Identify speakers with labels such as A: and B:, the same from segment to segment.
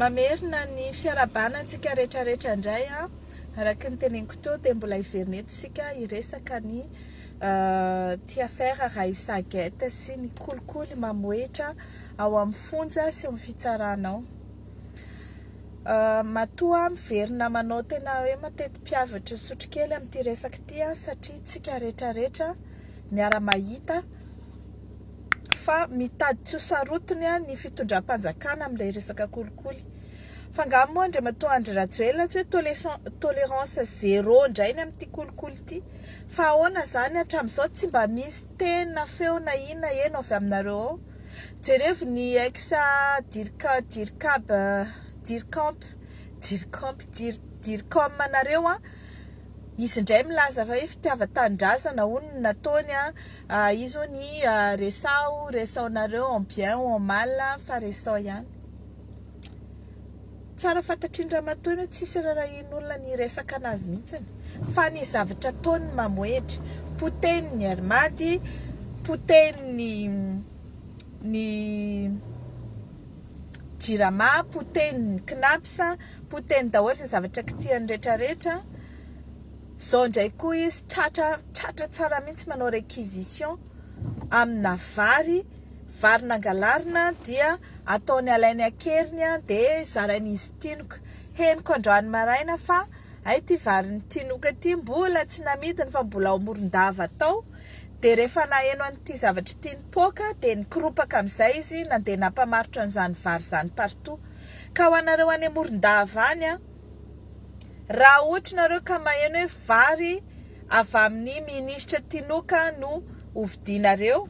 A: Mamerina ny fiarabanantsika rehetrarehetra indray araka ny teneniko teo dia mbola hiverina eto isika hiresaka ny Tohin'Ny Affaire Raissa sy ny kolikoly mamoetra ao amin'ny fonja sy amin'ny fitsaranao. Matoa miverina manao tena hoe mateti-piavatra sotrokely amin'ity resaka ity satria tsika rehetrarehetra miara-mahita fa mitady tsy ho sarotiny ny fitondram-panjakana amin'ilay resaka kolikoly. Fa ngam moa ndre matoa Andry Rajoelina tsy hoe tolérance zéro indrainy amin'ity kolikoly ity. Fa ahoana zany hatramin'izao tsy mba misy tena feo na inona eno avy aminareo ao. Jerevy ny ex dircom anareo izy indray milaza fa fitiavan-tanindrazana hono nataony izy ny Raissa nareo en bien ou en mal fa Raissa ihany. Tsara fantatrindra matoa tsisy rarahin'olona ny resaka anazy mihitsy fa ny zavatra ataony mamoetra, poteny ny armady, poteny ny jirama, poteny ny knapsa, poteny daholo sy zavatra kitiany rehetrarehetra. Zao ndray koa izy tratra tsara mihitsy manao réquisition amina vary nangalarina dia ataony alainy akeriny dia zarain'izy tinoka. Henoko androany maraina fa ty vary ny tinoka ty mbola tsy namidiny fa mbola ao Morondava tao. Dia rehefa naheno an'ity zavatra tiany poka dia nikropaka amin'izay izy nandeha nampamarotra an'izany vary zany partout. Ka ho anareo any Morondava any raha ohatra nareo ka maheno hoe vary avy amin'ny ministra tinoka no hovidinareo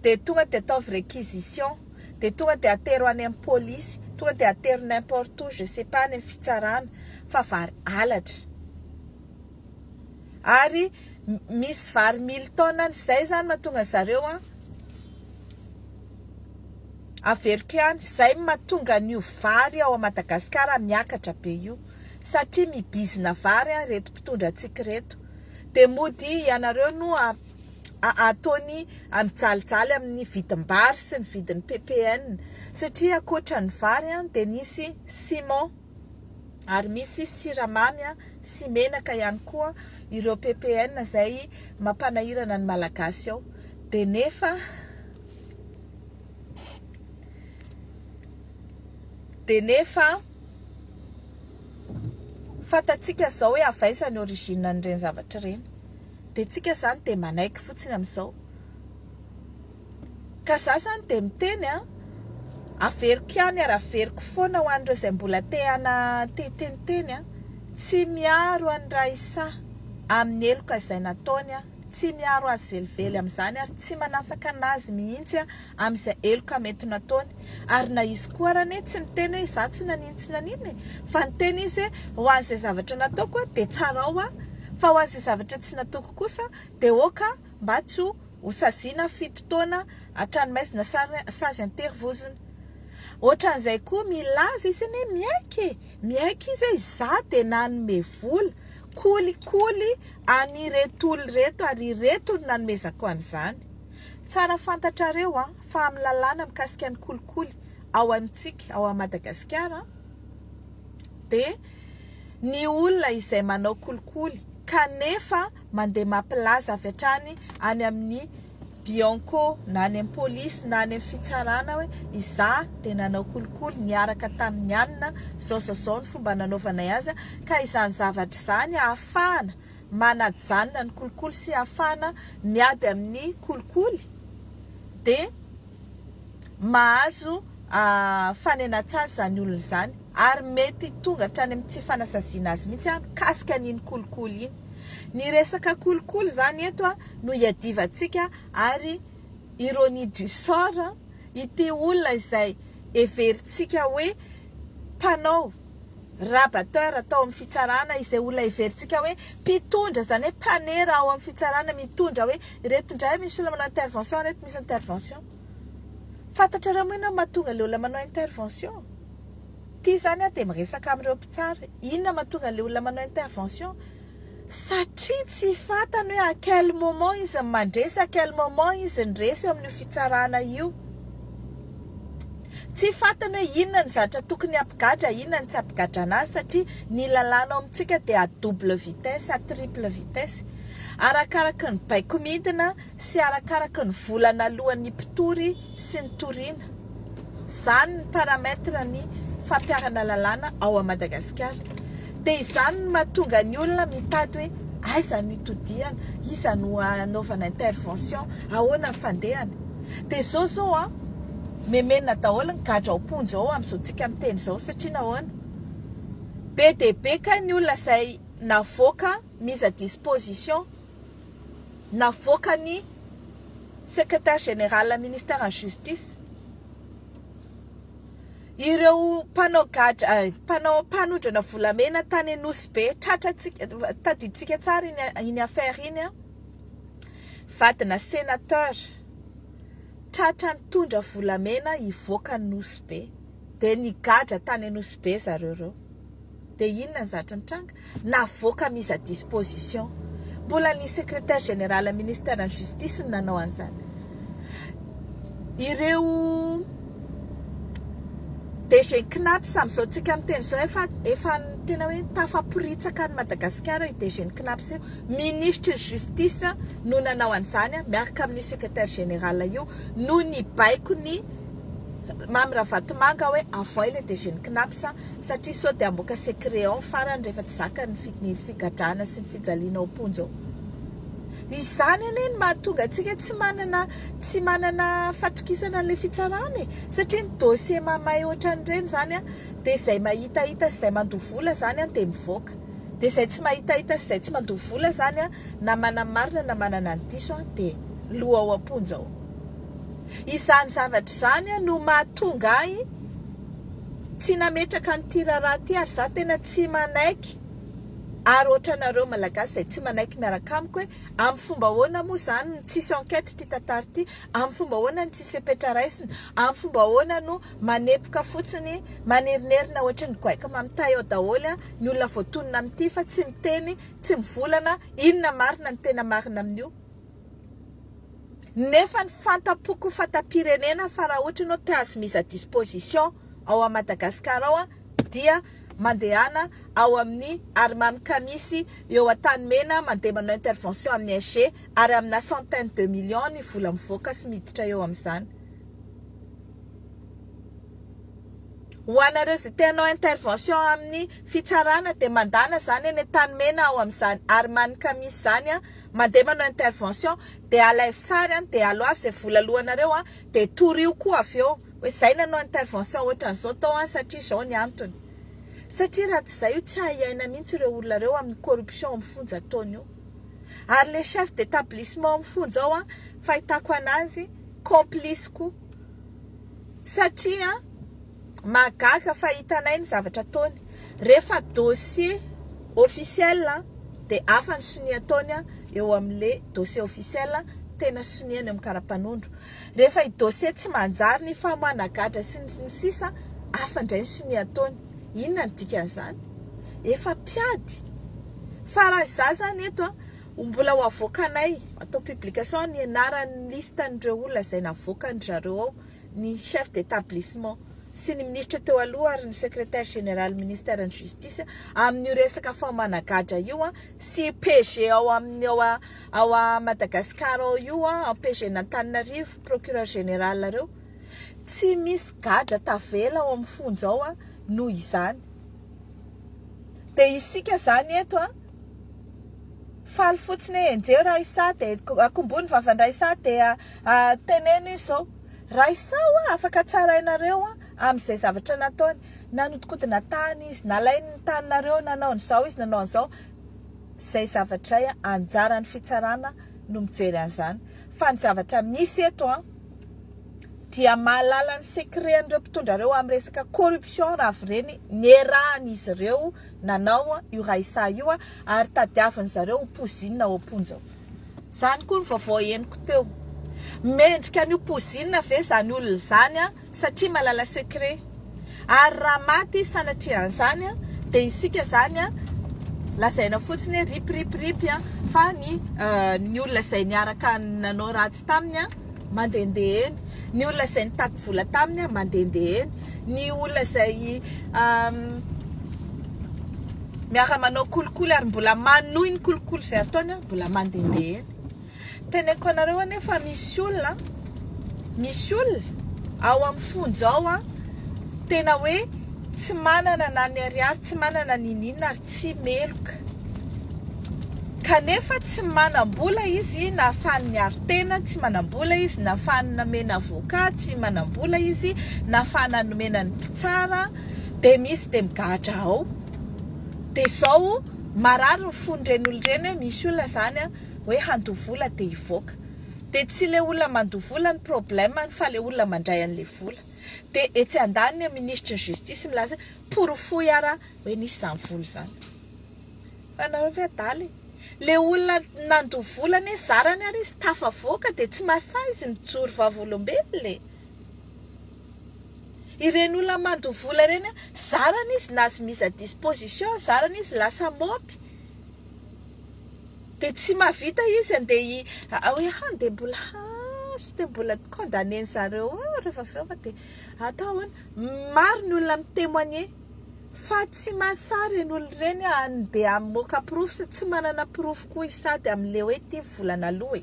A: dia tonga dia ataovy réquisition, dia tonga dia atero any amin'ny polisy, tonga dia atero n'importe où, je sais pas ny fitsarana fa vary alatra. Ary misy vary 1000 tonnes zay zany mahatonga zareo averiko ihany, zay mahatonga an'io vary ao Madagasikara miakatra be io satria mibizina vary reto mpitondra antsika reto. Dia mody ianareo no ataony amijalijaly amin'ny vidim-bary sy ny vidin'ny PPN satria akoatra ny vary dia nisy ciment ary misy siramamy sy menaka ihany koa ireo PPN zay mampanahirana ny malagasy ao. Dia nefa fatatsika zao hoe AVEZ ny origine n'ireny zavatra ireny. Dia tsika zany dia manaiky fotsiny amin'izao. Ka za zany dia miteny averiko ihany ary averiko foana ho an'ireo izay mbola teniteny tsy miaro an'i Raissa amin'ny heloka izay nataony tsy miaro azy velively amin'izany ary tsy manafaka anazy mihitsy amin'izay heloka mety nataony. Ary na izy koa raha tsy miteny hoe za tsy nanino fa niteny izy hoe ho an'izay zavatra nataoko dia tsara ao fa ho an'izay zavatra tsy nataoko kosa dia oka mba tsy ho saziana 7 taona hatranomaizina sage intervozina. Ohatran'izay koa milaza izy miaiky izy hoe za dia nanome vola kolikoly any retolo reto ary reto nanomezako an'izany. Tsara fantatrareo fa amin'ny lalàna mikasika ny kolikoly ao amintsika ao Madagasikara dia ny olona izay manao kolikoly kanefa mandeha mampilaza avy hatrany any amin'ny Bianco na any amin'ny polisy na any amin'ny fitsarana hoe iza dia nanao kolikoly niaraka tamin'ny anina zao ny fomba nanaovanay azy ka izany zavatra izany ahafahana manajanona ny kolikoly sy ahafahana miady amin'ny kolikoly dia mahazo fanenan-tsasy zany olona izany ary mety tonga hatrany amin'ny tsy fanasaziana azy mihitsy mikasika an'iny kolikoly iny. Ny resaka kolikoly zany eto no iadivantsika ary ironie du sort ity olona izay everintsika hoe mpanao rabateur atao amin'ny fitsarana izay olona everintsika hoe mpitondra zany hoe mpanera ao amin'ny fitsarana mitondra hoe reto indray misy olona manao intervention reto misy intervention. Fantatrareo moa mahatonga le olona manao intervention ty zany dia miresaka amin'ireo mpitsara inona mahatonga le olona manao intervention satria tsy fantany hoe à quel moment izy mandresy à quel moment izy ndresy eo amin'ny fitsarana io. tsy fantany hoe inona ny zavatra tokony hampigadra, inona ny tsy hampigadra anazy satria ny lalàna ao amintsika dia à double vitesse, à triple vitesse. Arakaraka ny baiko midina sy arakaraka ny volana alohan'ny mpitory sy ny toriana. Izany ny parametra ny fampiarana lalàna ao a Madagasikara. Dia izany no mahatonga ny olona mitady hoe aiza no hitodiana, iza no anaovana intervention, ahoana ny fandehana. Dia zao a memena daholo ny gadra ao ponjo ao amin'izao tsika miteny izao satria nahoana be dia be ka ny olona izay navoaka mise à disposition, navoaka ny secrétaire général ministère en justice, ireo mpanao gadra mpanondrana volamena tany Anosy be, tadiditsika tsara iny affaire iny a, vadina sénateur tratra nitondra volamena hivoaka ny Anosy be, dia nigadra tany Anosy be zareo reo. Dia inona ny zavatra mitranga? Navoaka mise à disposition. Mbola ny secrétaire général ministère en justice no nanao an'izany. Ireo DG Knaps amin'izao tsika miteny izao efa tena hoe tafaporitsaka ny Madagasikara io DG Knaps io. Ministre de justice no nanao an'izany miaraka amin'ny secrétaire général io, no ny baiko ny Mamy Ravatomanga hoe avoy le DG Knaps satria sao dia amboaka secret ao farany rehefa tsy zaka ny figadrana sy ny fijaliana ao ponjo. Izany anie ny mahatonga antsika tsy manana fatokisana an'ilay fitsarana satria ny dossier mamay ohatran'ireny zany a, dia izay mahitahita sy izay mandovola zany a dia mivoaka, dia izay tsy mahitahita sy izay tsy mandovola zany a, na manana marina na manana ny diso a, dia loha ao amponjo ao. Izany zavatra izany a no mahatonga ahy tsy nametraka ny tirara ty, ary za tena tsy manaiky, ary ohatranareo malagasy izay tsy manaiky miaraka amiko hoe amin'ny fomba ahoana moa zany ny tsisy enquête ty tantara ty, amin'ny fomba ahoana ny tsisy epetra raisiny, amin'ny fomba ahoana no manepoka fotsiny manerinerina ohatran'ny goaika mamitay ao daholo ny olona voatonona amin'ity fa tsy miteny, tsy mivolana inona marina ny tena marina amin'io. Nefa ny fantapoko fatapirenena fa raha ohatra ianao te azo mise à disposition ao a Madagasikara ao dia mandehana ao amin'ny Mbola Misy eo an-tanimena mandeha manao intervention amin'ny AG, ary amina centaine de millions ny vola mivoaka sy miditra eo amin'izany. Ho anareo izay te hanao intervention amin'ny fitsarana dia mandana zany eny an-tanimena ao amin'izany Mbola Misy zany mandeha manao intervention, dia alaivo sary dia aloha izay vola alohanareo dia torio koa avy eo hoe izay nanao intervention ohatran'izao tao satria izao ny antony. Satria raha tsy izay io tsy hahiaina mihitsy ireo olona ireo amin'ny corruption amin'ny fonja ataony io. Ary le chef d'établissement amin'ny fonja ao fahitako anazy complice koa, satria magaga fahitanay ny zavatra ataony. Rehefa dossier officiel dia hafa ny sonia ataony eo amin'le dossier officiel tena soniany amin'ny karapanondro. Rehefa i dossier tsy manjary ny famoahana gadra sy ny sisa, hafa indray ny sonia ataony. Inona ny dikan'izany? Efa piady. Fa raha izaho zany eto mbola ho avoakanay atao publication ny anaran'ny listan'ireo olona izay navoakany zareo ao, ny chef d'établissement sy ny ministre teo aloha ary ny secrétaire général ministère en justice amin'ny resaka famoahana gadra io sy PG ao amin'ny ao a Madagasikara ao io PG n'Antananarivo, procureur général reo, tsy misy gadra tavela ao amin'ny fonja ao noho izany. Dia isika zany eto faly fotsiny enjeo Raissa dia akombony vavan'ny Raissa dia teneno izao Raissa afaka tsarainareo amin'izay zavatra nataony, nanodikodina tany izy, nalainy ny taninareo, nanao an'izao izy, nanao an'izao. Izay zavatra anjaran'ny fitsarana no mijery an'izany. Fa ny zavatra misy eto dia mahalala ny secret-n'ireo mpitondrareo amin'ny resaka corruption raha vireny nierahan'izy ireo nanao io Raissa io ary tadiavin'ny zareo pozinina ao amponjao. Zany koa ny vaovao henoko teo. Mendrika ny pozinina ve zany olona izany satria malala secret. Ary raha maty sanatria an'izany dia isika zany lazaina fotsiny ripiripiripy fa ny olona izay niaraka nanao ratsy taminy mandehandeha eny, ny olona izay nitaky vola taminy mandehandeha eny, ny olona izay miara manao kolikoly ary mbola manohy ny kolikoly izay ataony mbola mandehandeha eny. Teneniko anareo anefa misy olona ao amin'ny fonjao tena hoe tsy manana na ny ariary, tsy manana ninina ary tsy meloka. Kanefa tsy manam-bola izy na ahafahany miaro tena, tsy manam-bola izy na ahafahany namena avoka, tsy manam-bola izy na ahafahany nomena ny mpitsara, de misy de migahatra ao. De zao marary ny fon'ireny olona ireny, misy olona zany hoe handoha vola de hivoaka. De tsy le olona mandoha vola ny problème fa le olona mandray an'le vola. De etsy andaniny ministre ny justice milaza porofoy ara hoe nisy zany vola zany. Fa nareo ve adaly? Le olona nandoha vola ne zarany ary izy tafavoaka de tsy masahy izy mijoro vavolombelona. Ireny olona mandoha vola ireny zarany izy nazo mise à disposition, zarany izy lasa mopy. De tsy mavita izy andeha hoe de mbola de mbola condamné zareo rehefa avy eo de atao maro ny olona mitémoigner fa tsy mahasary ny olona ireny andeha amoaka proof sy tsy manana proof koa isady amin'le hoe ty volana aloha.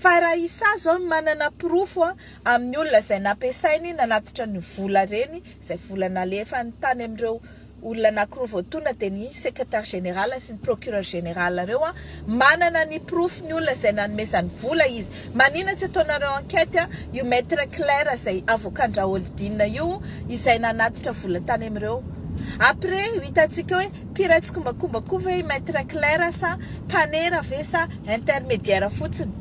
A: Fa Raissa zao manana proof amin'ny olona izay nampiasainy nanatitra ny vola reny, izay volana lefa ny tany amin'ireo olona anankiroa voatona de ny secrétaire général sy ny procureur général reo manana ny proof ny olona izay nanomezany vola izy. Manina tsy ataonareo enquête io maître Claire izay avocat-ndra Oldine io izay nanatitra vola tany amin'ireo. Après hitantsika hoe mpiratsy kombakomba koa ve maître Claire sa mpanera ve sa intermédiaire fotsiny.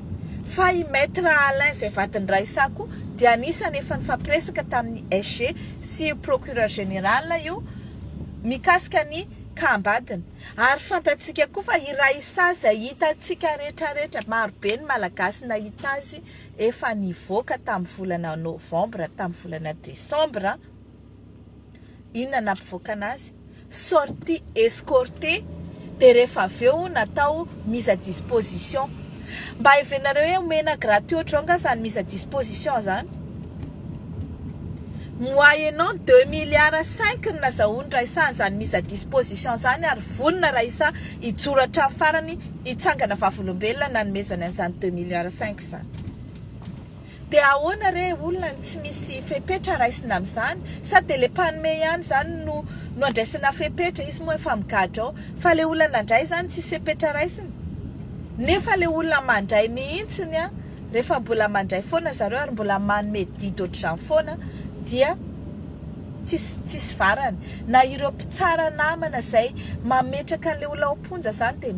A: Fa i maître Alain izay vadiny Raissa koa dia anisany efa nifampiresaka tamin'ny SG sy procureur général io mikasika ny kambadiny. Ary fantatsika koa fa i Raissa izay hitantsika rehetrarehetra marobe ny malagasy nahita azy efa nivoaka tamin'ny volana novembre, tamin'ny volana décembre. Inona nampivoaka anazy? Sortie escortée de rehefa avy eo natao mise à disposition. Mba hivenareo hoe omena gratuit ohatran'ny zany mise à disposition zany. Moyennant 2,5 milliards ny nazahoany Raissa zany mise à disposition zany ary vonona Raissa hijoratra farany hitsangana vavolombelona nanomezana an'izany 2,5 milliards zany. De ahoana re olona tsy misy fepetra raisina amin'izany sa de le mpanome ihany zany no andraisana fepetra izy moa efa migahatra ao, fa le olona nandray zany tsy fepetra raisina. Nefa le olona mandray mihitsiny rehefa mbola mandray foana zareo ary mbola manome didy ohatr'izany foana dia tsisy varany. Na ireo mpitsara namana izay mametraka an'le olona omponja zany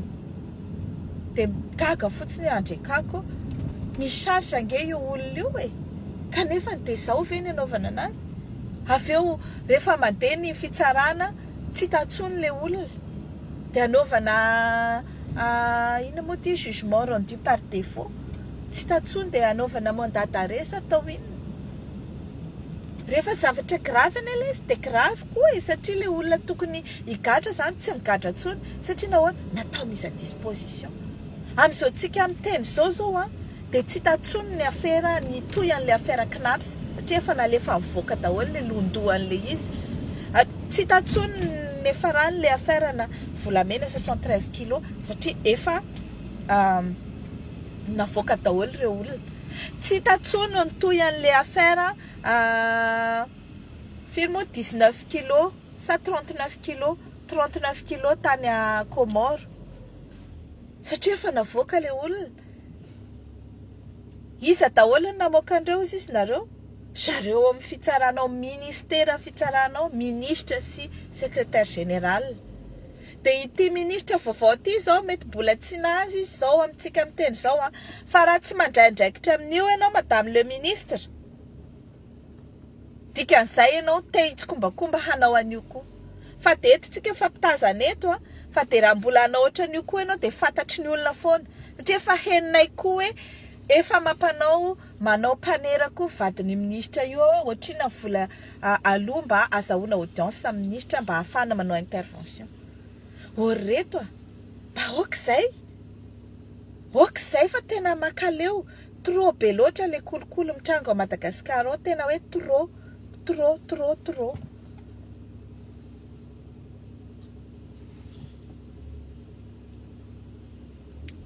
A: de gaga fotsiny andrekako misaritra nge io olona io kanefa de zao ve ny anaovana anazy. Avy eo rehefa mandeha ny fitsarana tsy tatsony le olona de anaovana ina moa ty jugement rendu par défaut, tsy tatsony de anaovana mandat d'arrêt sa atao inona. Rehefa zavatra grave an'ilay izy de grave koa satria le olona tokony higatra zany tsy migatra tsony satria nahoana natao mise à disposition. Amin'izao tsika miteny zao de tsy tatsony ny affaire ny toy an'le affaire knaps satria efa nalefa mivoaka daholo le londohan'le izy. Tsy tatsony nefa rany le affaire na volamena 73 kilos satria efa navoaka daholo ireo olona. Tsy tatsony ny toy an'le affaire firy moa 19 kilos sa 39 kilos tany à Comore satria efa navoaka le olona. Iza daholo namoaka andreo izy nareo? Zareo amin'ny fitsaranao ministère fitsaranao ministre sy secrétaire général. De ity ministre vaovao ty zao mety mbola tsy nahazo izy zao amintsika miteny zao fa raha tsy mandraindraikitra amin'io ianao madame le ministre dikan'izay ianao te hitsokombakomba hanao an'io koa. Fa de eto tsika efa mpitazana eto fa de raha mbola hanao ohatran'io koa ianao de fantatry ny olona foana satria efa heninay koa hoe efa mampanao manao panera koa vadiny ministre io ohatrina vola aloha mba azahoana audience amin'ny ministre mba ahafahana manao intervention. Oreto mba okizay fa tena makaleo trop be loatra le kolokolo mitranga ao Madagasikara ao, tena hoe trop.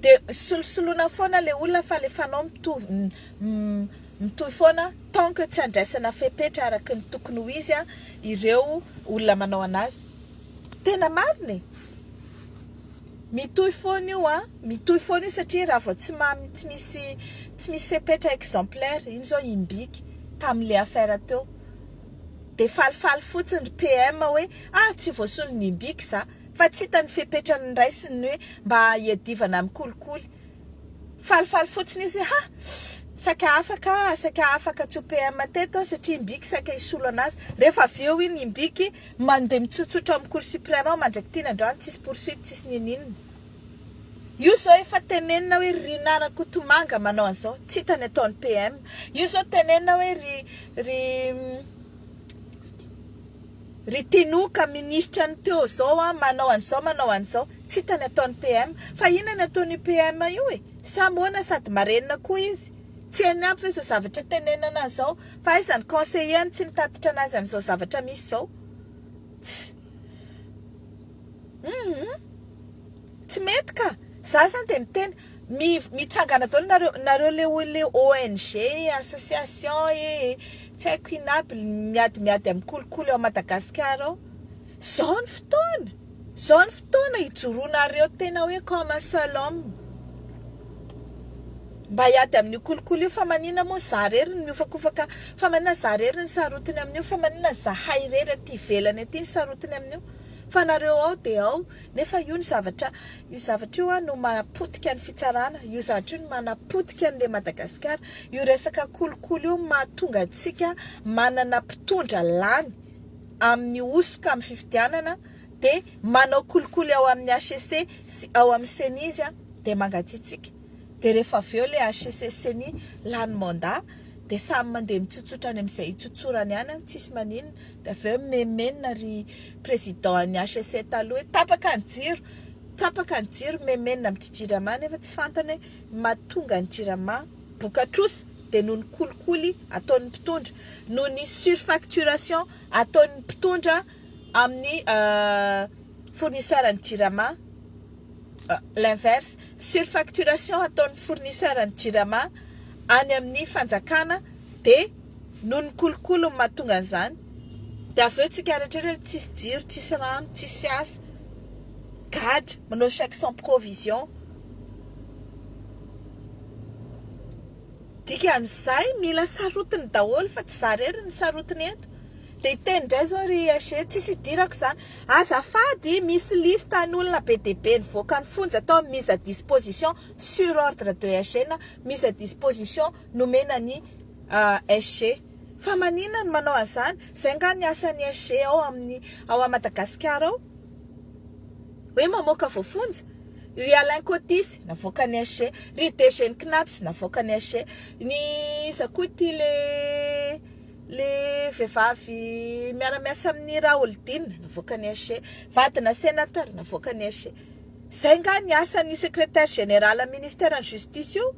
A: De solosoloana foana le olona fa alefanao mitohy foana tant que tsy andraisana fepetra araka ny tokony ho izy ireo olona manao anazy. Tena marina. Mitohy foana io satria raha vao tsy misy fepetra exemplaire, iny zao imbiky tam'le affaire teo. De falifaly fotsiny PM hoe tsy voasolo ny imbiky za, fa tsy hitany fepetra ny raisiny hoe mba hiadivana amin'ny kolikoly. Falifaly fotsiny izy saka afaka tsy PM teto satria imbiky saka isolo anazy. Rehefa avy eo iny imbiky mandeha mitsotsotra amin'ny cour suprême mandraky tina androany tsisy poursuite tsisy ninina. Io zao efa tenenina hoe ry Nara Kotomanga manao an'izao, tsy hitany ataon'ny PM. Io zao tenenina hoe ry Tenoka ministra ny teo zao manao an'izao, tsy hitany ataon'ny PM. Fa inona ny ataon'ny PM io samoana sady marenina koa izy. Tsy hainy ampy izao zavatra tenenina anazy zao, fa aiza ny conseiller tsy mitatitra anazy amin'izao zavatra misy zao. Tsy mety ka. Za zany de miteny mitsangana daholo nareo le ONG, association tsy haiko ino aby miady amin'ny kolikoly ao Madagasikara ao. Zao ny fotoana ijoroanareo tena hoe comme un seul homme. Mba hiady amin'ny kolikoly io fa manina moa zarery ny miofakofaka, fa manina zarery ny sarotiny amin'io, fa manina zahay rery aty ivelany aty ny sarotiny amin'io. Fa nareo ao de ao, nefa io zavatra io no manapotika ny fitsarana, io zavatra io no manapotika an'le Madagasikara, io resaka kolikoly io mahatonga antsika manana mpitondra lany amin'ny osoka amin'ny fifidianana, de manao kolikoly ao amin'ny HCC sy ao amin'ny CENI izy de mangatsitsika. De rehefa avy eo le HCC CENI lany mandat, de samy mandeha mitsotsotra any amin'izay itsotsorany ihany, tsisy maninona. De avy eo memenina ry président ny HCC taloha hoe tapaka ny jiro memenina amin'ny jirama, nefa tsy fantany hoe mahatonga ny jirama bokatrosa de noho ny kolikoly ataon'ny mpitondra, noho ny surfacturation ataon'ny mpitondra amin'ny fournisseur ny jirama. L'inverse, surfacturation ataon'ny fournisseur ny jirama any amin'ny fanjakana, de noho ny kolikoly mahatonga an'izany. De avy eo tsika rehetrarehetra tsisy jiro, tsisy rano, tsisy asa, gadra, manao chèque sans provision. Dikan'izay mila sarotiny daholo fa tsy zarery ny sarotiny eto. De iteny indray zao ry tsisy idirako zany. Azafady misy liste an'olona be dia be nivoaka ny fonja atao mise à disposition sur ordre de SG, mise à disposition nomena ny SG. Fa manina ny manao an'izany, zay nga ny asan'ny SG ao Madagasikara ao. Hoe mamoaka voafonja. Ry Alain Kotisy navoaka ny SG, ry DG ny Knaps navoaka ny SG, ny zakoty le vehivavy miara-miasa amin'ny Raoldina navoaka ny SG, vadina sénateur navoaka ny SG. Zay nga ny asan'ny secrétaire général ministère ny justice io.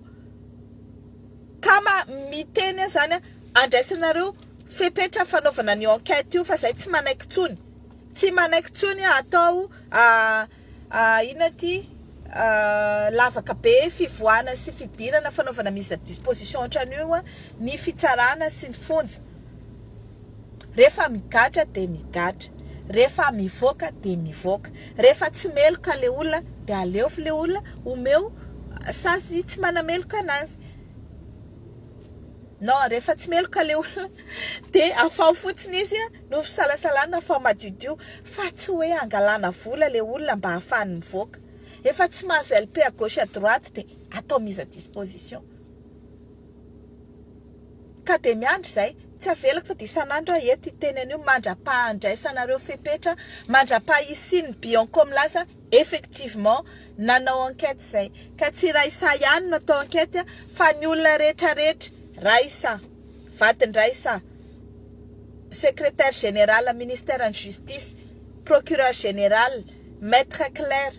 A: Kama miteny zany andraisanareo fepetra fanaovana ny enquête io, fa zay tsy manaiky tsony. Tsy manaiky tsony atao ina ty lavaka be fivoana sy fidirana fanaovana mise à disposition ohatran'io ny fitsarana sy ny fonja. Rehefa migadra de migadra, rehefa mivoaka de mivoaka, rehefa tsy meloka le olona de aleofy le olona omeo sazy tsy manameloka anazy. Non, rehefa tsy meloka le olona de afao fotsiny izy no fisalasalana afao madiodio, fa tsy hoe angalana vola le olona mba ahafahany mivoaka. Efa tsy mahazo LP à gauche à droite de atao mise à disposition. Ka de miandry zay, tsy avelako fa de isan'andro eto iteny an'io mandra-pahandraisanareo fepetra, mandra-pahisiny Bianco milaza effectivement nanao enquête zay. Ka tsy Raissa ihany natao enquête fa ny olona rehetrarehetra, Raissa, vadiny Raissa, secrétaire général ministère de justice, procureur général, maître Claire,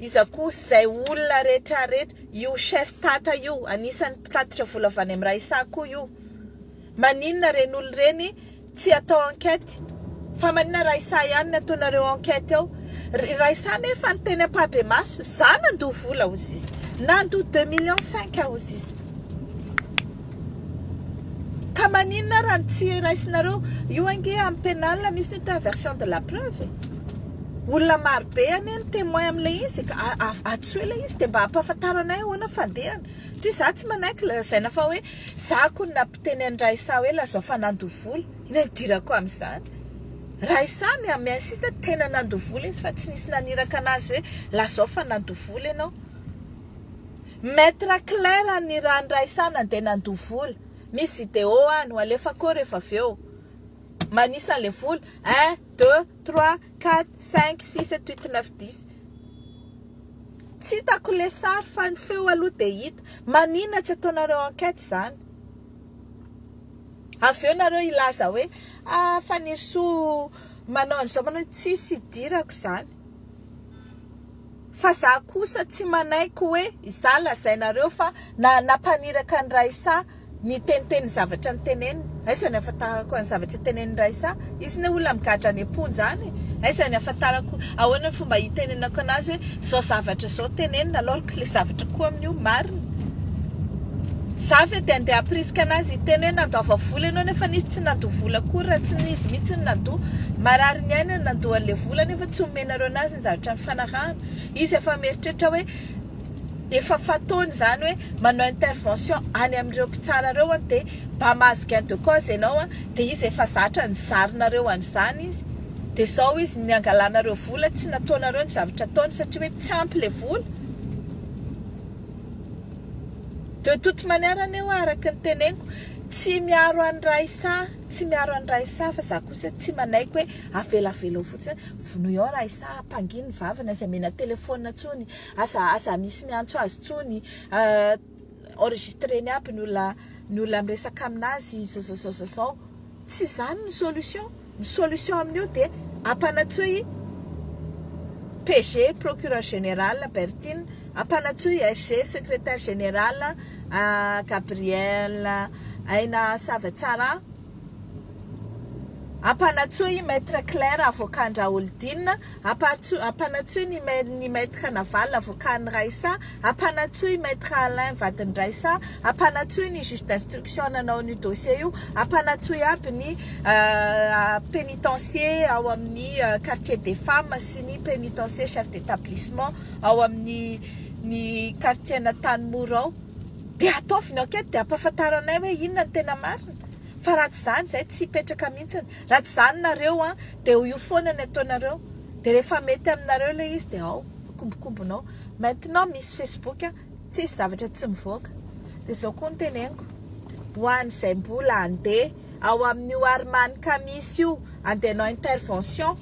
A: izy koa zay olona rehetra io chef tata io anisan'ny tatitra vola avy any amin'ny Raissa koa io. Maninona reny olo reny tsy atao enquête fa maninona Raissa ihany nataonareo enquête ao. Raissa nefa ny teny ampabe maso za nandoha vola hozy izy, nandoha 2,5 millions hozy izy. Ka maninona raha tsy raisinareo io ange amin'ny pénal misy ny version de la preuve. Olona maro be any ny témoin amin'ilay izy ka atsoe ilay izy dia mba hampafantaranay ahoana fandehana. Toy za tsy manaiky lazaina fa hoe za koa nampiteny an'i Raissa hoe lazao fa nandoha vola. Ina idirako amin'izany. Raissa miinsiste tena nandoha vola izy fa tsy nisy naniraka anazy hoe lazao fa nandoha vola ianao. Maître clair ny raha ny Raissa nandeha nandoha vola. Misy vidéo no alefako rehefa avy eo. Manisa le vola 1, 2, 3, 4, 5, 6, 7, 8, 9, 10. Tsy hitako le sary fa ny feo aloha dia hita. Maninona tsy ataonareo enquête zany? Avy eo nareo ilaza hoe faniriso manao an'izao manao tsisy idirako zany. Fa za kosa tsy manaiky hoe za lazainareo fa nampaniraka ny Raissa ny teniteny zavatra ny teneniny. Aisa ny ahafantarako ny zavatra teneniny Raissa. Izy ny olona migadra ny amponja any. Aisa ny ahafantarako ahoana ny fomba hitenenako anazy hoe zao zavatra zao tenenina alors que le zavatra koa amin'io marina. Za ve dia andeha aprisika anazy hitenena nandoava vola ianao nefa nisy tsy nandoha vola koa raha tsy nisy mihitsy ny nandoha. Marary ny aina nandoha an'ilay vola nefa tsy omenareo anazy ny zavatra ny fanarahana. Izy efa mieritreritra hoe efa fataony zany hoe manao intervention any amin'ireo mpitsarareo dia mba mahazo gain de cause ianao dia izy efa zatra ny zarinareo an'izany izy. Dia zao izy ny angalanareo vola tsy nataonareo ny zavatra ataony satria hoe tsy ampy le vola. De toute manière eo araka ny teneniko tsy miaro an'i Raissa, tsy miaro an'i Raissa fa za kosa tsy manaiky hoe avelavela fotsiny. Vonoy ao Raissa ampanginy vavana izay mena telefona tsony, asa misy miantso azy tsony, enregistreny aby ny olona miresaka aminazy zao. Tsy zany ny solution. Ny solution amin'io dia ampanatsoy PG, procureur général Bertine, ampanatsoy SG, secrétaire général Gabriel aina Savatsara, ampanatsoy maître Claire avocat Ndraolidina, ampanatsoy ny maître Naval avocat ny Raissa, ampanatsoy maître Alain vadiny Raissa, ampanatsoy ny juge d'instruction nanao ny dossier io, ampanatsoy aby ny pénitencier ao amin'ny quartier des femmes sy ny pénitencier chef d'établissement ao amin'ny quartier na Tanimora ao. Dia ataovy ny enquête dia ampafantaranay hoe inona ny tena marina. Fa raha tsy zany izay tsy hipetraka mihitsiny. Raha tsy zany nareo dia io foana ny ataonareo. Dia rehefa mety aminareo ilay izy dia ao kombokombonao. Maintenant misy Facebook tsisy zavatra tsy mivoaka. Dia izao koa ny teneniko. Ho an'izay mbola andeha ao amin'io armanika misy io andehanao intervention.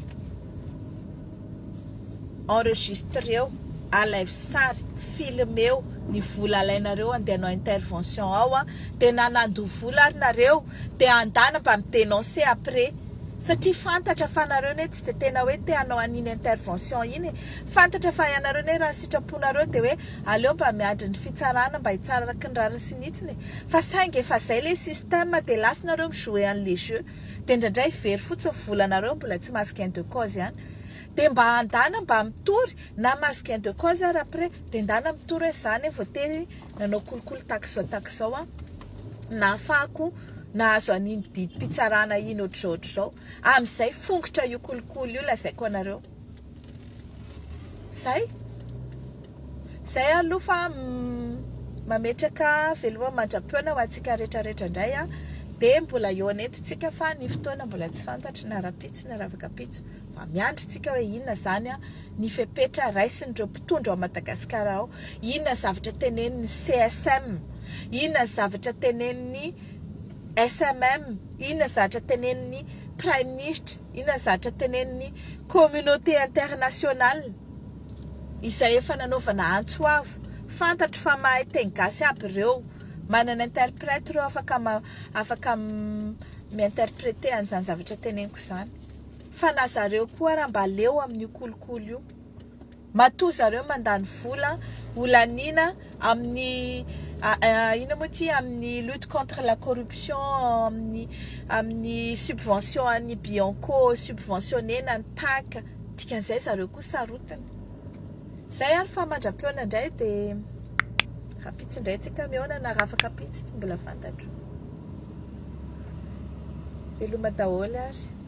A: Enregistreo, alaivo sary, filmeo ny vola alainareo andehanao intervention ao dia nanandoha vola ary nareo dia andana mba midénoncer après. Satria fantatra fa nareo ne tsy dia tena hoe te hanao an'iny intervention iny. Fantatra fa ianareo ne raha sitraponareo dia hoe aleo mba miandry ny fitsarana mba hitsaraka ny rara sinitsiny. Fa saingy efa izay le système dia lasinareo mijouer an'le jeu. Dia indraindray very fotsiny volanareo mbola tsy mahazo gain de cause ihany. Dia mba andana mba mitory na mahazo gain de cause ary après dia andana mitory hoe zany voatery nanao kolokolo taxao na afahako nahazo an'iny didy mpitsarana iny ohatr'izao. Amin'izay fongotra io kolokolo io lazaiko anareo. Zay aloha fa mametraka veloma mandra-poana ho antsika rehetrarehetra indray dia mbola eo anentintsika fa ny fotoana mbola tsy fantatra na rapitso na ravakapitso. Fa miandrintsika hoe inona zany ny fepetra raisin'ireo mpitondro ao Madagasikara ao. Inona zavatra tenenin'ny CSM, inona zavatra tenenin'ny SMM, inona zavatra tenenin'ny Prime Ministre, inona zavatra tenenin'ny communauté internationale. Izay efa nanaovana antsoavo. Fantatro fa mahay teny gasy aby ireo. Manana interprète ireo afaka mi-interpréter an'izany zavatra teneniko izany. Fa na zareo koa raha mba leo amin'ny kolokolo io. matoa zareo mandany vola olanina amin'ny ino moa ty amin'ny lutte contre la corruption amin'ny subvention an'ny Bianco subventionnena ny PAC dikan'izay zareo koa sarotiny zay ary famandram-peona indray dia rapitso indray tsika miona na rafaka pitsy tsy mbola fantatro veloma daholo ary